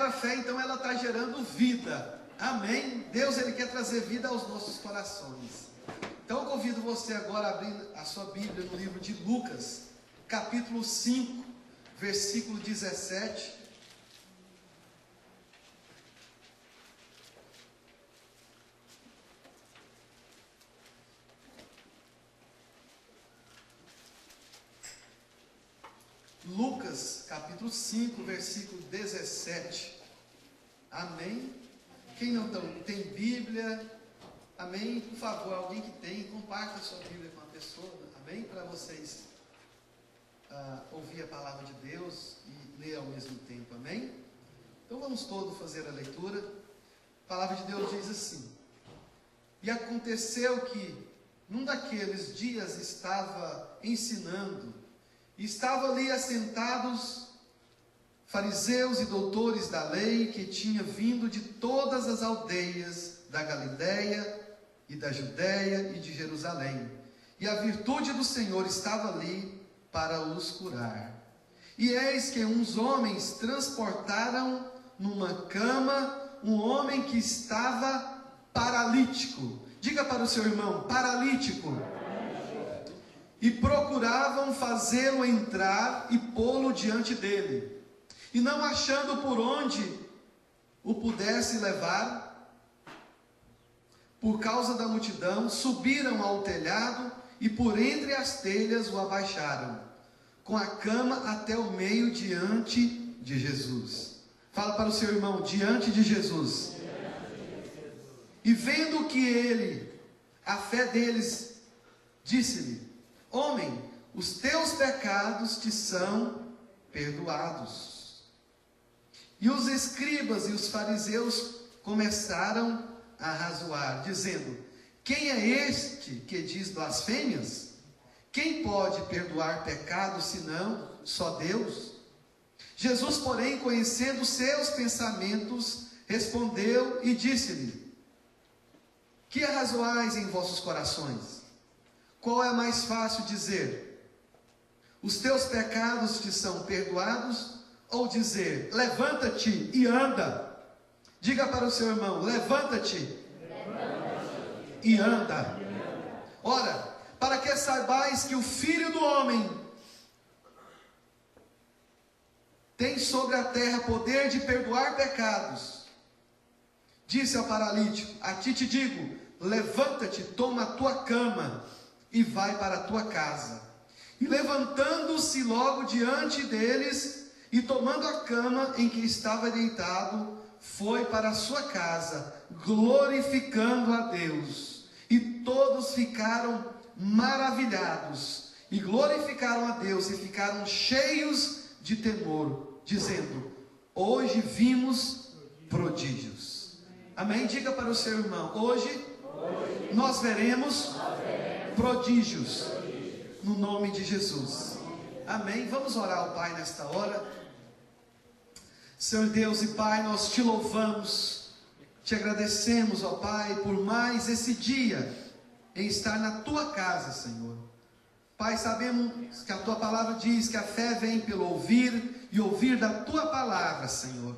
pela fé, então ela está gerando vida. Amém? Deus, Ele quer trazer vida aos nossos corações. Então eu convido você agora a abrir a sua Bíblia no livro de Lucas, capítulo 5, versículo 17. Lucas, capítulo 5, versículo 17. Amém? Quem não tem Bíblia, amém? Por favor, alguém que tem, comparta a sua Bíblia com a pessoa, amém? Para vocês ouvir a palavra de Deus e ler ao mesmo tempo, amém? Então vamos todos fazer a leitura. A palavra de Deus diz assim: E aconteceu que, num daqueles dias, estava ensinando, e estavam ali assentados fariseus e doutores da lei, que tinha vindo de todas as aldeias da Galiléia e da Judéia e de Jerusalém. E a virtude do Senhor estava ali para os curar. E eis que uns homens transportaram numa cama um homem que estava paralítico. Diga para o seu irmão: paralítico. E procuravam fazê-lo entrar e pô-lo diante dele. E não achando por onde o pudesse levar, por causa da multidão, subiram ao telhado e por entre as telhas o abaixaram, com a cama até o meio diante de Jesus. Fala para o seu irmão: diante de Jesus. E vendo que ele, a fé deles, disse-lhe: homem, os teus pecados te são perdoados. E os escribas e os fariseus começaram a razoar, dizendo: quem é este que diz blasfêmias? Quem pode perdoar pecados senão só Deus? Jesus, porém, conhecendo seus pensamentos, respondeu e disse-lhe: que arrazoais em vossos corações? Qual é mais fácil dizer: os teus pecados te são perdoados? Ou dizer: levanta-te e anda? Diga para o seu irmão: levanta-te e anda. Ora, para que saibais que o Filho do Homem tem sobre a terra poder de perdoar pecados, disse ao paralítico: a ti te digo, levanta-te, toma a tua cama e vai para a tua casa. E levantando-se logo diante deles, e tomando a cama em que estava deitado, foi para a sua casa, glorificando a Deus. E todos ficaram maravilhados, e glorificaram a Deus, e ficaram cheios de temor, dizendo: hoje vimos prodígios. Amém? Diga para o seu irmão: hoje nós veremos prodígios, no nome de Jesus. Amém? Vamos orar ao Pai nesta hora. Senhor Deus e Pai, nós te louvamos, te agradecemos, ó Pai, por mais esse dia em estar na tua casa, Senhor. Pai, sabemos que a tua palavra diz que a fé vem pelo ouvir e ouvir da tua palavra, Senhor.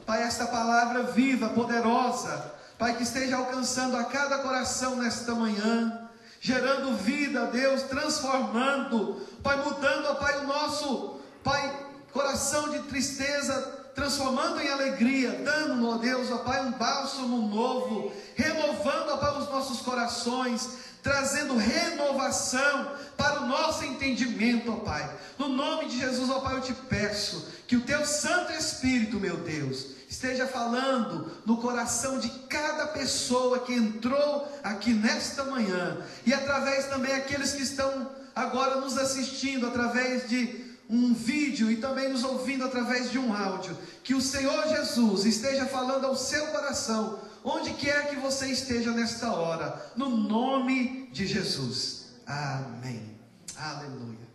Pai, esta palavra viva, poderosa, Pai, que esteja alcançando a cada coração nesta manhã, gerando vida, Deus, transformando, Pai, mudando, ó Pai, o nosso, Pai, coração de tristeza, transformando em alegria, dando, ó Deus, ó Pai, um bálsamo novo, renovando, ó Pai, os nossos corações, trazendo renovação para o nosso entendimento, ó Pai. No nome de Jesus, ó Pai, eu te peço que o teu Santo Espírito, meu Deus, esteja falando no coração de cada pessoa que entrou aqui nesta manhã, e através também aqueles que estão agora nos assistindo através de um vídeo e também nos ouvindo através de um áudio. Que o Senhor Jesus esteja falando ao seu coração, onde quer que você esteja nesta hora, no nome de Jesus. Amém. Aleluia.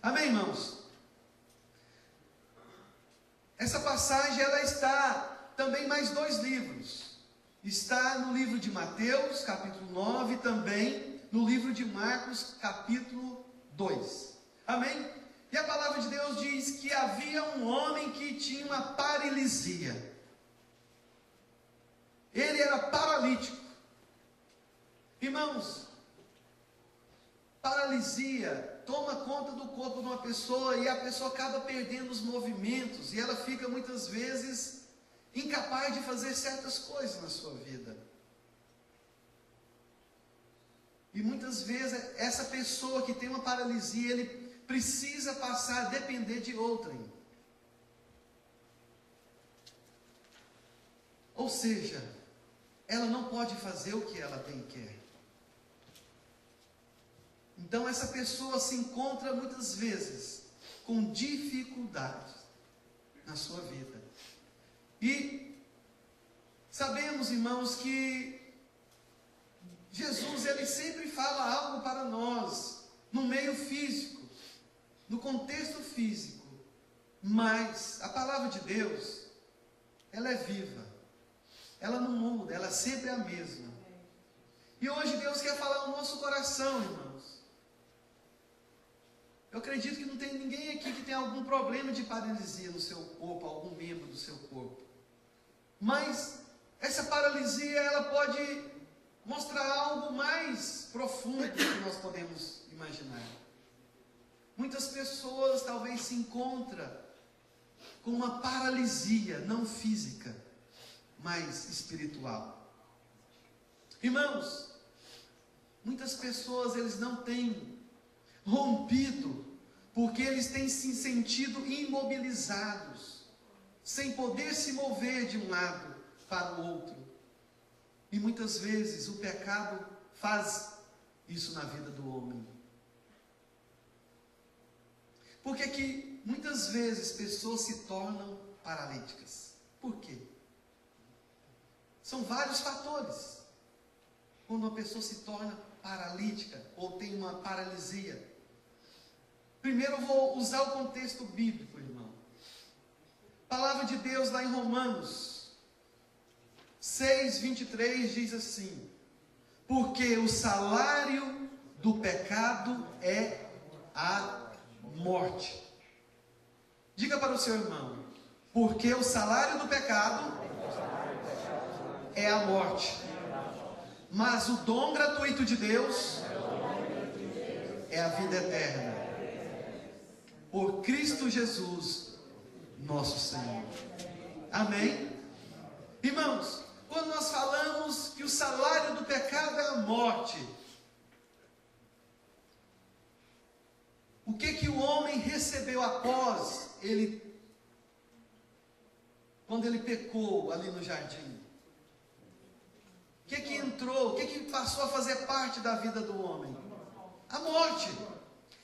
Amém, irmãos? Essa passagem, ela está também em mais dois livros. Está no livro de Mateus, capítulo 9, e também no livro de Marcos, capítulo 2. Amém? E a palavra de Deus diz que havia um homem que tinha uma paralisia. Irmãos, paralisia toma conta do corpo de uma pessoa e a pessoa acaba perdendo os movimentos e ela fica muitas vezes incapaz de fazer certas coisas na sua vida. E muitas vezes essa pessoa que tem uma paralisia, ele precisa passar a depender de outrem. Ou seja, ela não pode fazer o que ela bem quer. Então essa pessoa se encontra muitas vezes com dificuldades na sua vida. E sabemos, irmãos, que Jesus, ele sempre fala algo para nós, no meio físico, no contexto físico. Mas a palavra de Deus, ela é viva. Ela não muda, ela sempre é a mesma. E hoje Deus quer falar ao nosso coração, irmãos. Eu acredito que não tem ninguém aqui que tenha algum problema de paralisia no seu corpo, algum membro do seu corpo. Mas essa paralisia, ela pode mostrar algo mais profundo do que nós podemos imaginar. Muitas pessoas talvez se encontram com uma paralisia, não física, mas espiritual. Irmãos, muitas pessoas, eles não têm rompido, porque eles têm se sentido imobilizados, sem poder se mover de um lado para o outro. E muitas vezes o pecado faz isso na vida do homem. Por que que muitas vezes pessoas se tornam paralíticas? Por quê? São vários fatores. Quando uma pessoa se torna paralítica ou tem uma paralisia. Primeiro eu vou usar o contexto bíblico, irmão. A palavra de Deus lá em Romanos 6:23 diz assim: porque o salário do pecado é a morte. Diga para o seu irmão: porque o salário do pecado é a morte, mas o dom gratuito de Deus é a vida eterna, por Cristo Jesus, nosso Senhor. Amém? Irmãos, quando nós falamos que o salário do pecado é a morte, o que o homem recebeu após ele, quando ele pecou ali no jardim? O que entrou, o que passou a fazer parte da vida do homem? A morte.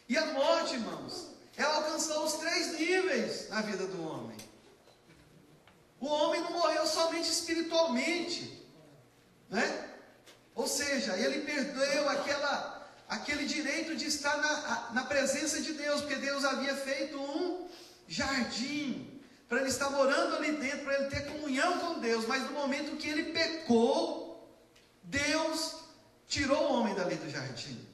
E a morte, irmãos, ela alcançou os 3 níveis na vida do homem. O homem não morreu somente espiritualmente, né? Ou seja, ele perdeu aquele direito de estar na presença de Deus, porque Deus havia feito um jardim para ele estar morando ali dentro, para ele ter comunhão com Deus. Mas no momento que ele pecou, Deus tirou o homem dali do jardim.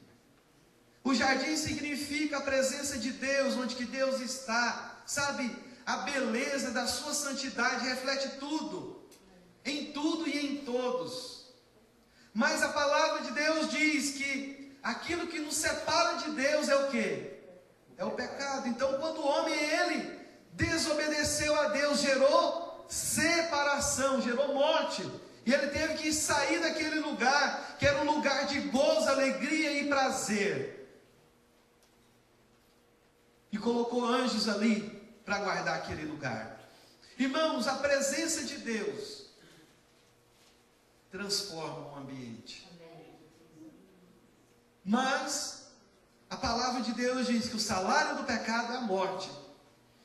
O jardim significa a presença de Deus, onde que Deus está, sabe? A beleza da sua santidade reflete tudo, em tudo e em todos. Mas a palavra de Deus diz que aquilo que nos separa de Deus é o quê? É o pecado. Então, quando o homem, ele desobedeceu a Deus, gerou separação, gerou morte. E ele teve que sair daquele lugar, que era um lugar de gozo, alegria e prazer. E colocou anjos ali para guardar aquele lugar. Irmãos, a presença de Deus transforma o ambiente. Mas a palavra de Deus diz que o salário do pecado é a morte.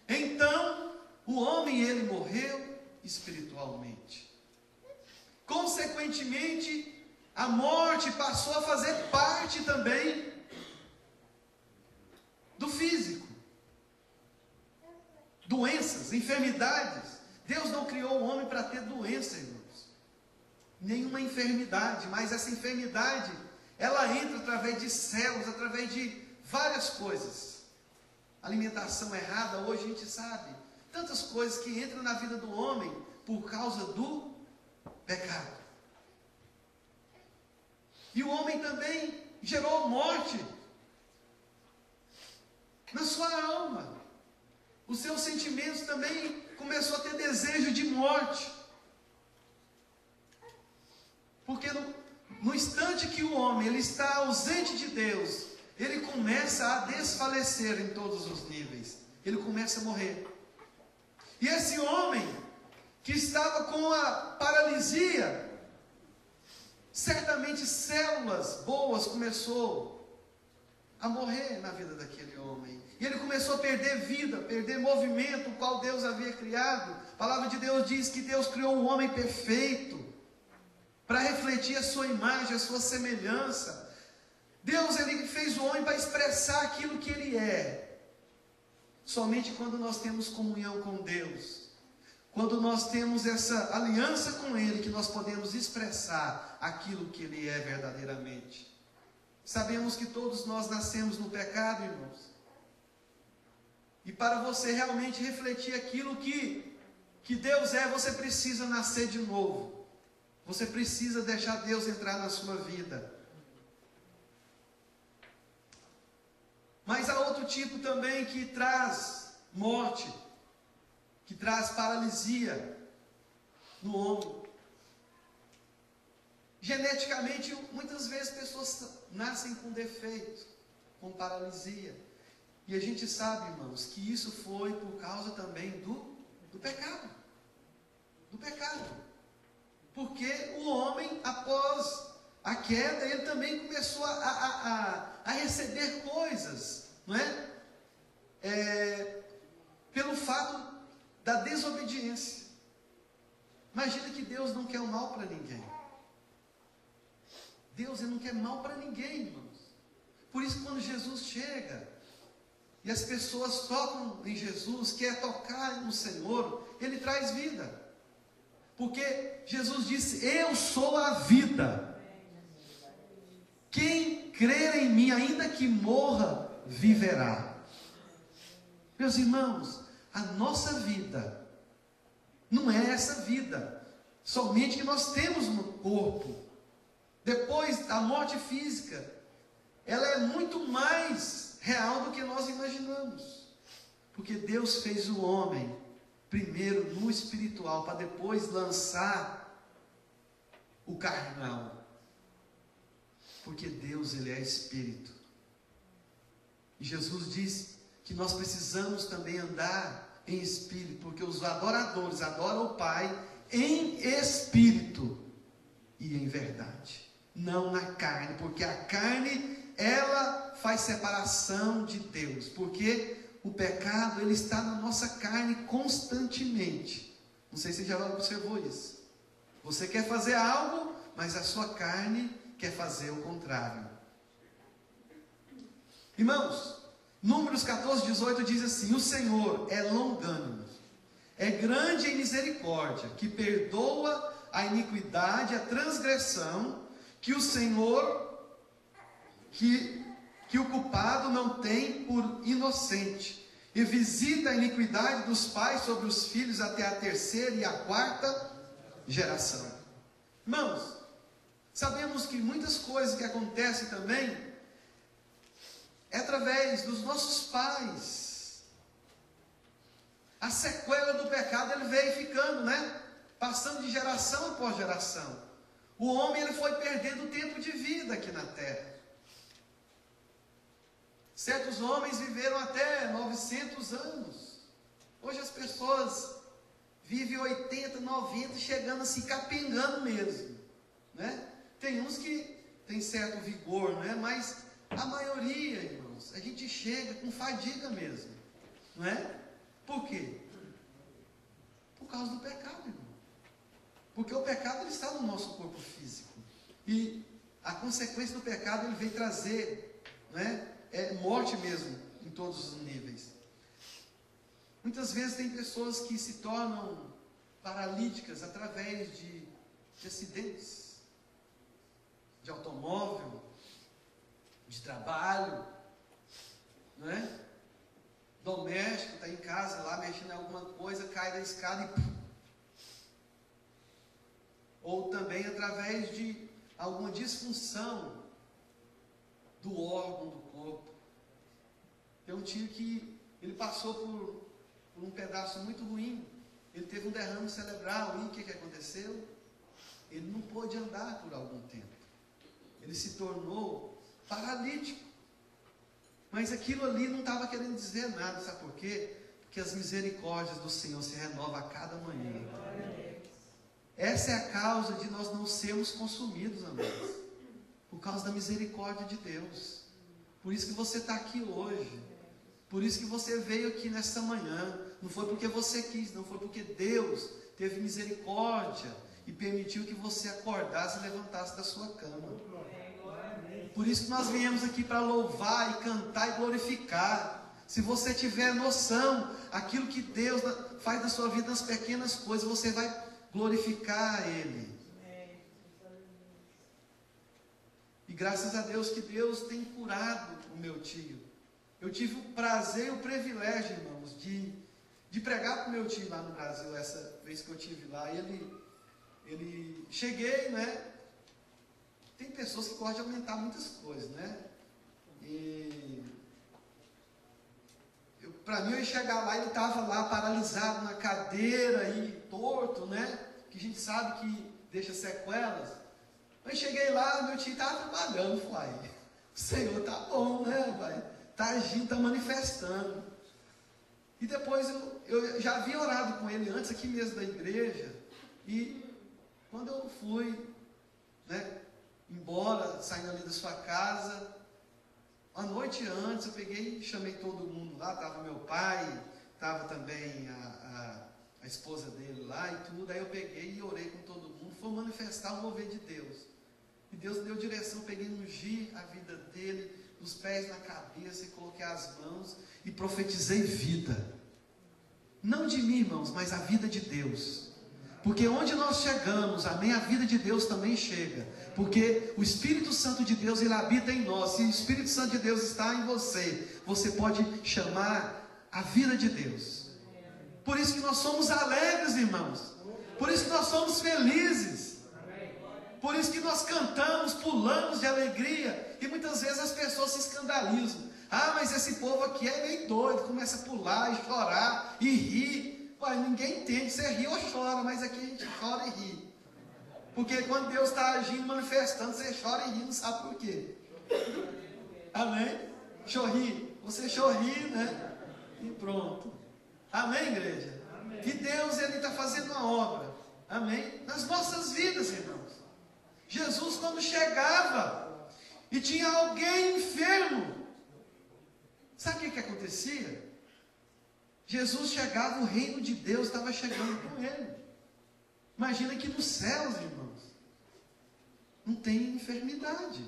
Então, o homem, ele morreu espiritualmente. Consequentemente, a morte passou a fazer parte também do físico. Doenças, enfermidades. Deus não criou o homem para ter doença, irmãos. Nenhuma enfermidade, mas essa enfermidade, ela entra através de células, através de várias coisas. Alimentação errada, hoje a gente sabe. Tantas coisas que entram na vida do homem por causa do pecado. E o homem também gerou morte na sua alma. Os seus sentimentos também começou a ter desejo de morte. Porque no instante que o homem ele está ausente de Deus, ele começa a desfalecer em todos os níveis. Ele começa a morrer. E esse homem que estava com a paralisia, certamente células boas começou a morrer na vida daquele homem. E ele começou a perder vida, perder movimento, o qual Deus havia criado. A palavra de Deus diz que Deus criou um homem perfeito, para refletir a sua imagem, a sua semelhança. Deus, ele fez o homem para expressar aquilo que ele é. Somente quando nós temos comunhão com Deus, quando nós temos essa aliança com Ele, que nós podemos expressar aquilo que Ele é verdadeiramente. Sabemos que todos nós nascemos no pecado, irmãos. E para você realmente refletir aquilo que Deus é, você precisa nascer de novo. Você precisa deixar Deus entrar na sua vida. Mas há outro tipo também que traz morte, que traz paralisia no homem. Geneticamente, muitas vezes pessoas nascem com defeito, com paralisia. E a gente sabe, irmãos, que isso foi por causa também do pecado. Do pecado. Porque o homem, após a queda, ele também começou a receber coisas, não é? Pelo fato da desobediência. Imagina que Deus não quer o mal para ninguém. Deus, ele não quer mal para ninguém, irmãos. Por isso, quando Jesus chega e as pessoas tocam em Jesus, quer tocar no Senhor, ele traz vida. Porque Jesus disse: eu sou a vida. Quem crer em mim, ainda que morra, viverá. Meus irmãos, a nossa vida não é essa vida somente que nós temos no corpo. Depois da morte física, ela é muito mais real do que nós imaginamos. Porque Deus fez o homem primeiro no espiritual, para depois lançar o carnal. Porque Deus, ele é espírito. E Jesus disse que nós precisamos também andar em espírito, porque os adoradores adoram o Pai em espírito e em verdade, não na carne, porque a carne, ela faz separação de Deus, porque o pecado, ele está na nossa carne constantemente. Não sei se você já observou isso. Você quer fazer algo, mas a sua carne quer fazer o contrário. Irmãos, Números 14, 18 diz assim: o Senhor é longânimo, é grande em misericórdia, que perdoa a iniquidade, a transgressão, que o Senhor, que o culpado não tem por inocente, e visita a iniquidade dos pais sobre os filhos até a terceira e a quarta geração. Irmãos, sabemos que muitas coisas que acontecem também é através dos nossos pais. A sequela do pecado, ele veio ficando, passando de geração após geração. O homem, ele foi perdendo tempo de vida aqui na terra. Certos homens viveram até 900 anos. Hoje as pessoas vivem 80, 90, chegando assim, capengando mesmo, Tem uns que tem certo vigor, mas a maioria, irmãos, a gente chega com fadiga mesmo, Por quê? Por causa do pecado, irmão. Porque o pecado, ele está no nosso corpo físico. E a consequência do pecado, ele vem trazer, morte mesmo, em todos os níveis. Muitas vezes tem pessoas que se tornam paralíticas através de acidentes, de automóvel, de trabalho, doméstico, está em casa lá mexendo em alguma coisa, cai da escada e... Ou também através de alguma disfunção do órgão do corpo. Tem um tio que ele passou por um pedaço muito ruim. Ele teve um derrame cerebral e o que aconteceu? Ele não pôde andar por algum tempo. Ele se tornou paralítico. Mas aquilo ali não estava querendo dizer nada, sabe por quê? Porque as misericórdias do Senhor se renovam a cada manhã. Essa é a causa de nós não sermos consumidos, amados. Por causa da misericórdia de Deus. Por isso que você está aqui hoje. Por isso que você veio aqui nesta manhã. Não foi porque você quis, não foi porque Deus teve misericórdia e permitiu que você acordasse e levantasse da sua cama. Por isso que nós viemos aqui para louvar e cantar e glorificar. Se você tiver noção, aquilo que Deus faz na sua vida nas pequenas coisas, você vai glorificar a Ele. E graças a Deus que Deus tem curado o meu tio. Eu tive o prazer e o privilégio, irmãos, de pregar para o meu tio lá no Brasil, essa vez que eu estive lá. Ele cheguei, né? Tem pessoas que gostam de aumentar muitas coisas, né? E para mim, eu ia chegar lá, ele estava lá paralisado na cadeira e torto, né? Que a gente sabe que deixa sequelas. Eu cheguei lá, meu tio estava trabalhando. Falei, o Senhor está bom, né, pai? Está agindo, está manifestando. E depois eu já havia orado com ele antes, aqui mesmo da igreja. E quando eu fui, né, embora, saindo ali da sua casa, a noite antes eu peguei e chamei todo mundo lá. Estava meu pai, estava também a esposa dele lá e tudo. Aí eu peguei e orei com todo mundo. Foi manifestar o mover de Deus. E Deus deu direção, peguei no ungi a vida dele, dos pés na cabeça, e coloquei as mãos e profetizei vida. Não de mim, irmãos, mas a vida de Deus. Porque onde nós chegamos, amém, a vida de Deus também chega. Porque o Espírito Santo de Deus, ele habita em nós. Se o Espírito Santo de Deus está em você, você pode chamar a vida de Deus. Por isso que nós somos alegres, irmãos. Por isso que nós somos felizes. Por isso que nós cantamos, pulamos de alegria. E muitas vezes as pessoas se escandalizam. Ah, mas esse povo aqui é meio doido. Começa a pular e chorar e rir. Ué, ninguém entende, você ri ou chora, mas aqui a gente chora e ri. Porque quando Deus está agindo, manifestando, você chora e ri, não sabe por quê. Amém? Chorri, você chorri, né? E pronto. Amém, igreja? Amém. E Deus, Ele está fazendo uma obra, amém? Nas nossas vidas, irmãos. Jesus, quando chegava e tinha alguém enfermo, sabe o que acontecia? Jesus chegava, o reino de Deus estava chegando com ele. Imagina que nos céus, irmãos, não tem enfermidade.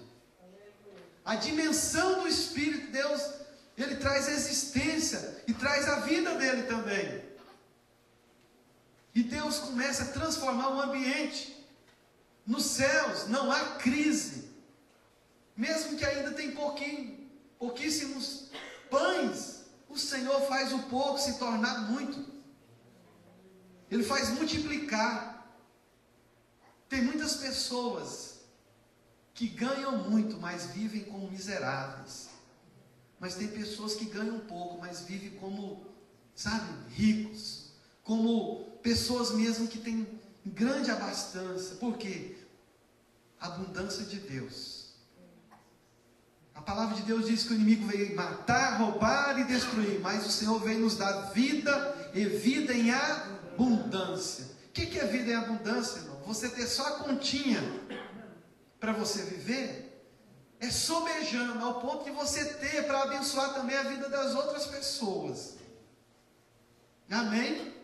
A dimensão do Espírito de Deus, ele traz existência e traz a vida dele também. E Deus começa a transformar o ambiente. Nos céus não há crise. Mesmo que ainda tem pouquíssimos pães, o Senhor faz o pouco se tornar muito. Ele faz multiplicar. Tem muitas pessoas que ganham muito, mas vivem como miseráveis. Mas tem pessoas que ganham pouco, mas vivem como, sabe, ricos. Como pessoas mesmo que têm grande abastança. Por quê? Abundância de Deus. A palavra de Deus diz que o inimigo veio matar, roubar e destruir, mas o Senhor veio nos dar vida e vida em abundância. O que é vida em abundância, irmão? Você ter só a continha para você viver, é sobejando ao ponto de você ter para abençoar também a vida das outras pessoas. Amém?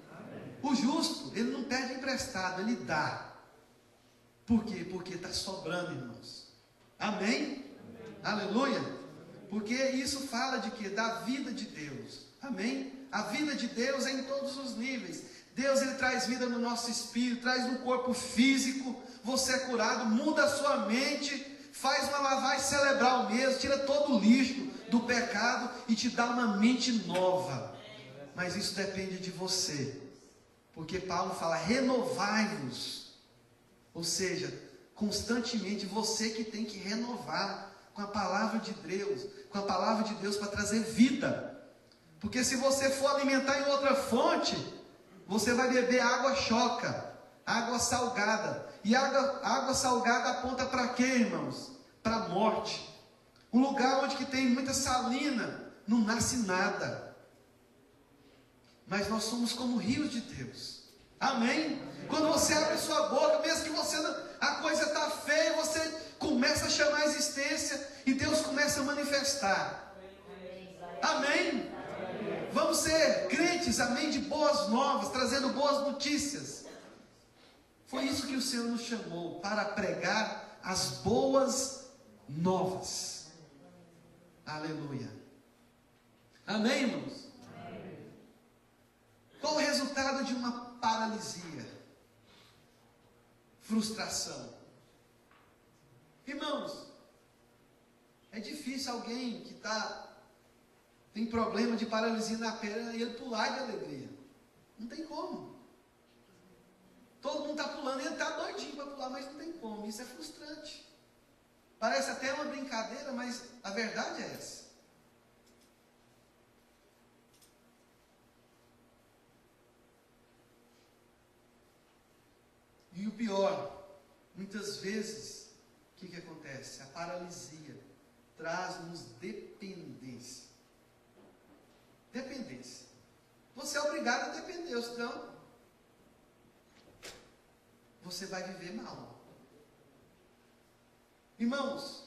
O justo, ele não pede emprestado, ele dá. Por quê? Porque está sobrando, irmãos. Amém? Aleluia. Porque isso fala de quê? Da vida de Deus. Amém? A vida de Deus é em todos os níveis. Deus, ele traz vida no nosso espírito, traz no corpo físico. Você é curado, muda a sua mente, faz uma lavagem cerebral mesmo, tira todo o lixo do pecado e te dá uma mente nova. Mas isso depende de você. Porque Paulo fala, renovai-vos. Ou seja, constantemente você que tem que renovar com a palavra de Deus para trazer vida. Porque se você for alimentar em outra fonte, você vai beber água choca, água salgada. E água salgada aponta para quê, irmãos? Para a morte. Um lugar onde que tem muita salina, não nasce nada. Mas nós somos como rios de Deus. Amém? Quando você abre sua boca, mesmo que você a coisa está feia, você começa a chamar a existência e Deus começa a manifestar. Amém? Vamos ser crentes, amém, de boas novas, trazendo boas notícias. Foi isso que o Senhor nos chamou, para pregar as boas novas. Aleluia. Amém, irmãos? Qual o resultado de uma paralisia? Frustração. Irmãos, é difícil alguém que tem problema de paralisia na perna e ele pular de alegria. Não tem como. Todo mundo está pulando, ele está doidinho para pular, mas não tem como. Isso é frustrante. Parece até uma brincadeira, mas a verdade é essa. E o pior, muitas vezes, o que acontece? A paralisia traz-nos dependência. Dependência. Você é obrigado a depender, senão você vai viver mal. Irmãos,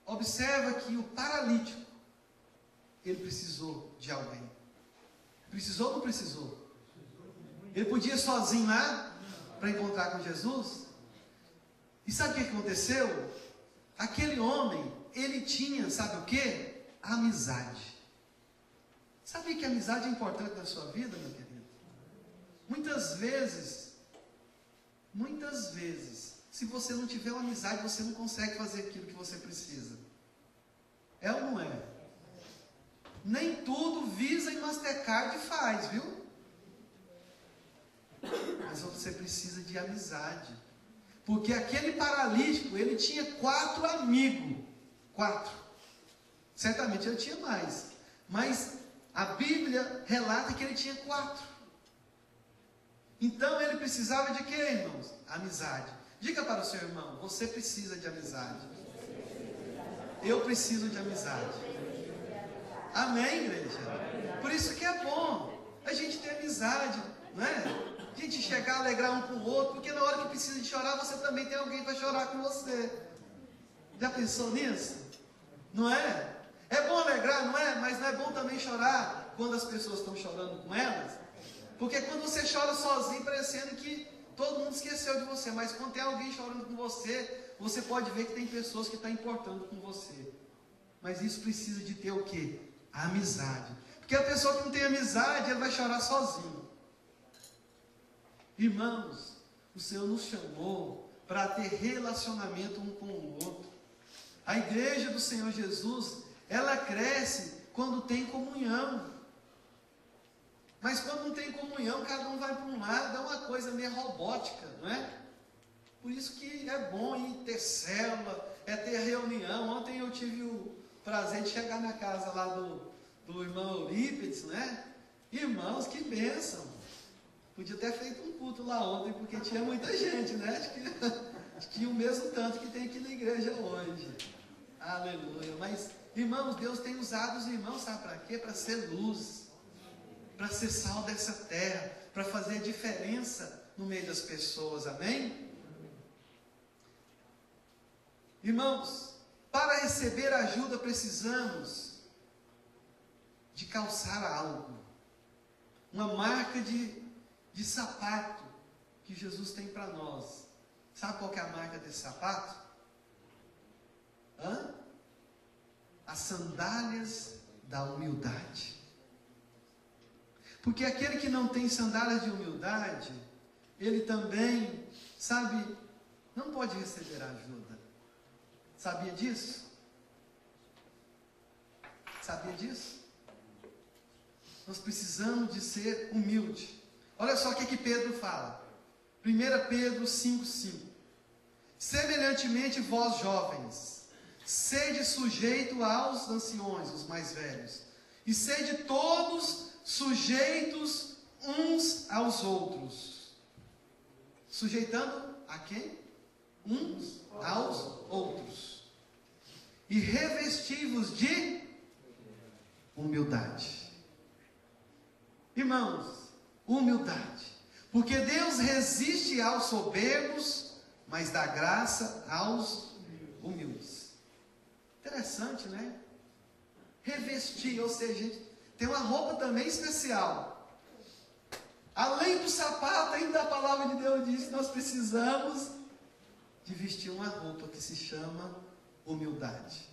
observa que o paralítico, ele precisou de alguém. Precisou ou não precisou? Ele podia ir sozinho lá para encontrar com Jesus? E sabe o que aconteceu? Aquele homem, ele tinha, sabe o que? Amizade. Sabe que a amizade é importante na sua vida, meu querido? Muitas vezes, se você não tiver uma amizade, você não consegue fazer aquilo que você precisa. É ou não é? Nem tudo Visa e Mastercard faz, viu? Mas você precisa de amizade. Porque aquele paralítico, ele tinha 4 amigos. 4. Certamente ele tinha mais. Mas a Bíblia relata que ele tinha 4. Então ele precisava de quê, irmãos? Amizade. Diga para o seu irmão, você precisa de amizade. Eu preciso de amizade. Amém, igreja? Por isso que é bom a gente ter amizade, não é? A gente chegar a alegrar um com o outro, porque na hora que precisa de chorar, você também tem alguém para chorar com você. Já pensou nisso? Não é? É bom alegrar, não é? Mas não é bom também chorar quando as pessoas estão chorando com elas? Porque quando você chora sozinho, parecendo que todo mundo esqueceu de você. Mas quando tem alguém chorando com você, você pode ver que tem pessoas que estão importando com você. Mas isso precisa de ter o quê? A amizade. Porque a pessoa que não tem amizade, ela vai chorar sozinho. Irmãos, o Senhor nos chamou para ter relacionamento um com o outro. A igreja do Senhor Jesus, ela cresce quando tem comunhão. Mas quando não tem comunhão, cada um vai para um lado, é uma coisa meio robótica, não é? Por isso que é bom ir ter célula, é ter reunião. Ontem eu tive o prazer de chegar na casa lá do irmão Eurípides, né? Irmãos, que bênção! Podia ter feito um culto lá ontem, porque tinha muita gente, né? Acho que tinha o mesmo tanto que tem aqui na igreja hoje. Aleluia. Mas, irmãos, Deus tem usado os irmãos, sabe para quê? Para ser luz, para ser sal dessa terra, para fazer a diferença no meio das pessoas. Amém? Irmãos, para receber ajuda precisamos de calçar algo. Uma marca de sapato que Jesus tem para nós. Sabe qual que é a marca desse sapato? As sandálias da humildade. Porque aquele que não tem sandálias de humildade, ele também, sabe, não pode receber ajuda. Sabia disso? Sabia disso? Nós precisamos de ser humilde. Olha só o que Pedro fala. 1 Pedro 5,5. Semelhantemente vós jovens, sede sujeito aos anciões, os mais velhos, e sede todos sujeitos uns aos outros. Sujeitando a quem? Uns aos outros. E revesti-vos de humildade. Irmãos, humildade. Porque Deus resiste aos soberbos, mas dá graça aos humildes. Interessante, né? Revestir, ou seja, a gente tem uma roupa também especial. Além do sapato, ainda a palavra de Deus diz que nós precisamos de vestir uma roupa que se chama humildade.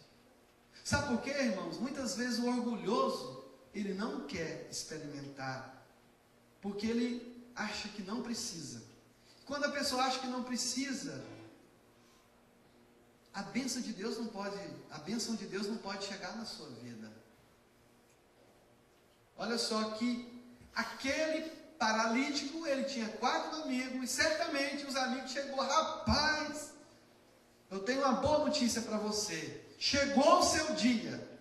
Sabe por quê, irmãos? Muitas vezes o orgulhoso, ele não quer experimentar, porque ele acha que não precisa. Quando a pessoa acha que não precisa, a bênção de Deus não pode chegar na sua vida. Olha só que aquele paralítico, ele tinha 4 amigos, e certamente os amigos chegou: rapaz, eu tenho uma boa notícia para você, chegou o seu dia,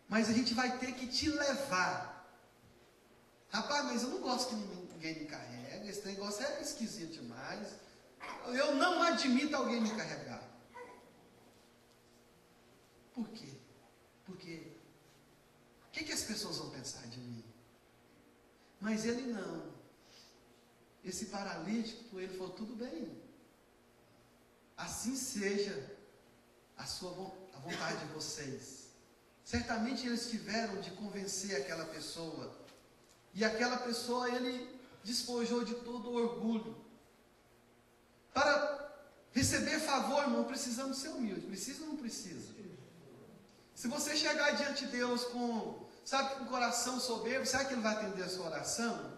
mas a gente vai ter que te levar. Rapaz, mas eu não gosto que ninguém me carrega, esse negócio é esquisito demais, eu não admito alguém me carregar. Por quê? Porque o que as pessoas vão pensar de mim? Mas ele não. Esse paralítico, ele falou: tudo bem, assim seja a vontade de vocês. Certamente eles tiveram de convencer aquela pessoa, e aquela pessoa ele despojou de todo o orgulho. Para receber favor, irmão, precisamos ser humildes. Precisa ou não precisa? Se você chegar diante de Deus com o coração soberbo, será que ele vai atender a sua oração?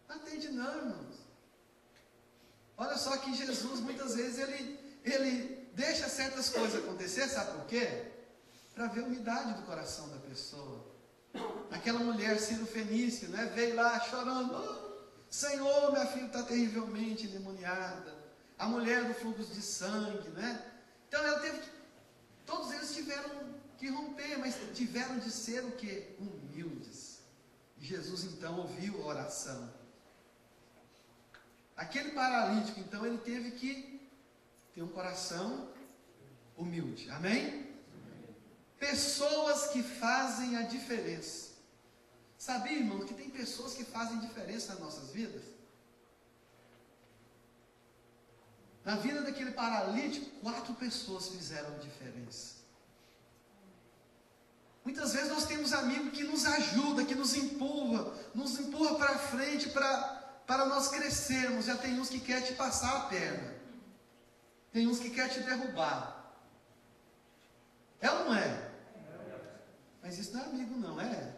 Não atende não, irmãos. Olha só que Jesus, muitas vezes, ele deixa certas coisas acontecer, sabe por quê? Para ver a umidade do coração da pessoa. Aquela mulher Ciro-fenícia, né, veio lá chorando: oh, Senhor, minha filha está terrivelmente endemoniada. A mulher do fluxo de sangue, né? Então ela teve que, todos eles tiveram que romper, mas tiveram de ser o quê? Humildes. E Jesus então ouviu a oração. Aquele paralítico, então, ele teve que ter um coração humilde. Amém? Pessoas que fazem a diferença. Sabia, irmão, que tem pessoas que fazem diferença nas nossas vidas? Na vida daquele paralítico, 4 pessoas fizeram diferença. Muitas vezes nós temos amigos que nos ajudam, que nos empurra para frente, para nós crescermos. Já tem uns que querem te passar a perna. Tem uns que querem te derrubar. É ou não é? Mas isso não é amigo não, é?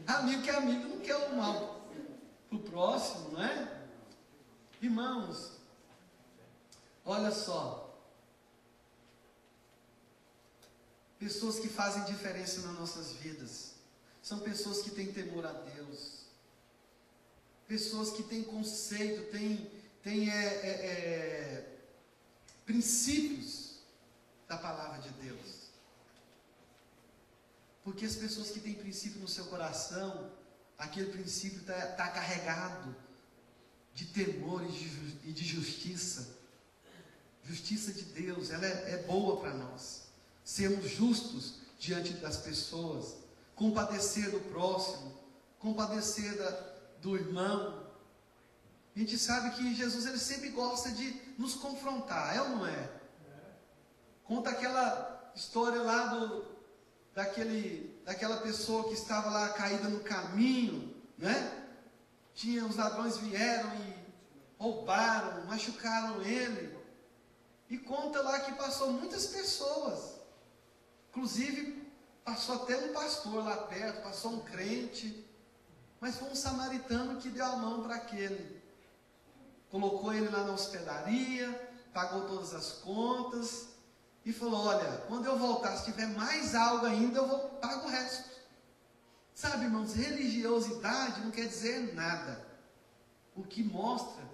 Amigo que é amigo não quer o mal para o próximo, não é? Irmãos, olha só. Pessoas que fazem diferença nas nossas vidas são pessoas que têm temor a Deus, pessoas que têm conceito, têm princípios da palavra de Deus. Porque as pessoas que têm princípio no seu coração, aquele princípio está carregado de temor e de justiça. Justiça de Deus, ela é boa para nós. Sermos justos diante das pessoas, compadecer do próximo, compadecer do irmão. A gente sabe que Jesus, ele sempre gosta de nos confrontar, é ou não é? Conta aquela história lá daquela pessoa que estava lá caída no caminho, né? Os ladrões vieram e roubaram, machucaram ele. E conta lá que passou muitas pessoas. Inclusive, passou até um pastor lá perto, passou um crente, mas foi um samaritano que deu a mão para aquele. Colocou ele lá na hospedaria, pagou todas as contas, e falou: olha, quando eu voltar, se tiver mais algo ainda, eu pago o resto. Sabe, irmãos, religiosidade não quer dizer nada. O que mostra